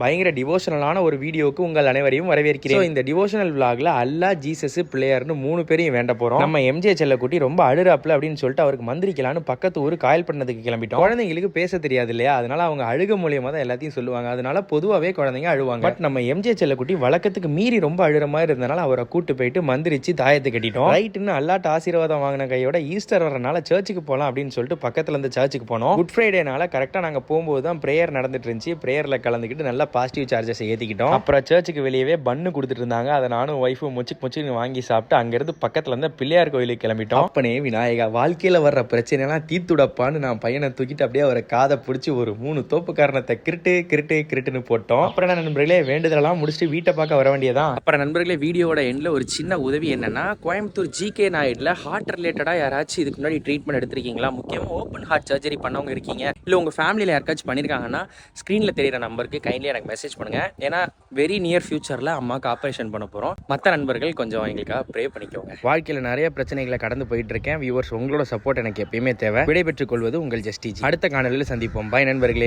பயங்கர டிவோஷனலான ஒரு வீடியோக்கு உங்கள் அனைவரையும் வரவேற்கிறேன். இந்த டிவோஷனல் விளாக்ல அல்லா, ஜீசஸ், பிள்ளையார்னு 3 பேரையும் வேண்ட போறோம். நம்ம எம்ஜே செல்லக்குட்டி ரொம்ப அழுறாப்ல அப்படின்னு சொல்லிட்டு அவருக்கு மந்திரிக்கலான்னு பக்கத்து ஊர் காயல் பண்ணதுக்கு கிளம்பிட்டோம். குழந்தைங்களுக்கு பேச தெரியாது இல்லையா, அதனால அவங்க அழுக மூலியமா தான் எல்லாத்தையும் சொல்லுவாங்க. அதனால பொதுவாகவே குழந்தைங்க அழுவாங்க. பட் நம்ம எம்ஜே செல்லக்குட்டி வழக்கத்துக்கு மீறி ரொம்ப அழுற மாதிரி இருந்தனால அவரை கூட்டு போயிட்டு மந்திரிச்சு தாயத்தை கட்டிட்டோம். ரைட்டுன்னு அல்லாட்ட ஆசீர்வாதம் வாங்கின கையோட ஈஸ்டர் வரனால சர்ச்சுக்கு போகலாம் அப்படின்னு சொல்லிட்டு பக்கத்துல இருந்து சர்ச்சுக்கு போனோம். குட் ஃப்ரைடேனால கரெக்டா நாங்க போகும்போது தான் பிரேயர் நடந்துட்டு இருந்துச்சு. பிரேயர்ல கலந்துக்கிட்டு நல்லா பாசிட்டிவ் சார்ஜஸ் ஏற்றிக்கிட்டோம். அப்புறம் சர்ச்சுக்கு வெளியவே பன்னு கொடுத்துட்டு இருந்தாங்க. அதை நானும் ஒய்ஃபும் முச்சுன்னு வாங்கி சாப்பிட்டு அங்கிருந்து பக்கத்துல இருந்த பிள்ளையார் கோயிலுக்கு கிளம்பிட்டோம். அப்பனே விநாயகா, வாழ்க்கையில வர்ற பிரச்சனைலாம் தீத்துடப்பான்னு நான் பையனை தூக்கிட்டு அப்படியே அவரை காதை பிடிச்சி ஒரு 3 தோப்பு காரணத்தை கிருட்டுன்னு போட்டோம். அப்புறம் நண்பர்களே வேண்டுதலாம் முடிச்சுட்டு வீட்டை பார்க்க வர வேண்டியதான். அப்புறம் நண்பர்களே வீடியோட எண்ட்ல ஒரு சின்ன உதவி என்னன்னா, கோயம்புத்தூர் ஜிகே நாயுடுல ஹார்ட் ரிலேட்டடா யாராச்சும் இதுக்கு முன்னாடி ட்ரீட்மெண்ட் எடுத்திருக்கீங்களா, முக்கியமா ஓப்பன் ஹார்ட் சர்ஜரி பண்ணவங்க இருக்கீங்க, இல்ல உங்க ஃபேமிலியில யாருக்காச்சும் பண்ணிருக்காங்கன்னா ஸ்கிரீன்ல தெரியுற நம்பருக்கு கைண்ட்லி எனக்கு மெசேஜ் பண்ணுங்க. ஏன்னா வெரி நியர் ஃபியூச்சர்ல அம்மாவுக்கு ஆப்ரேஷன் பண்ண போறோம். மற்ற நண்பர்கள் கொஞ்சம் எங்களுக்காக ப்ரே பண்ணிக்கோங்க. வாழ்க்கையில நிறைய பிரச்சனைகளை கடந்து போயிட்டு இருக்கேன். வியூவர்ஸ், உங்களோட சப்போர்ட் எனக்கு எப்பயுமே தேவை. விடைபெற்றுக் கொள்வது உங்கள் ஜஸ்டிஜி. அடுத்த காணொலியில் சந்திப்போம். பை நண்பர்களே.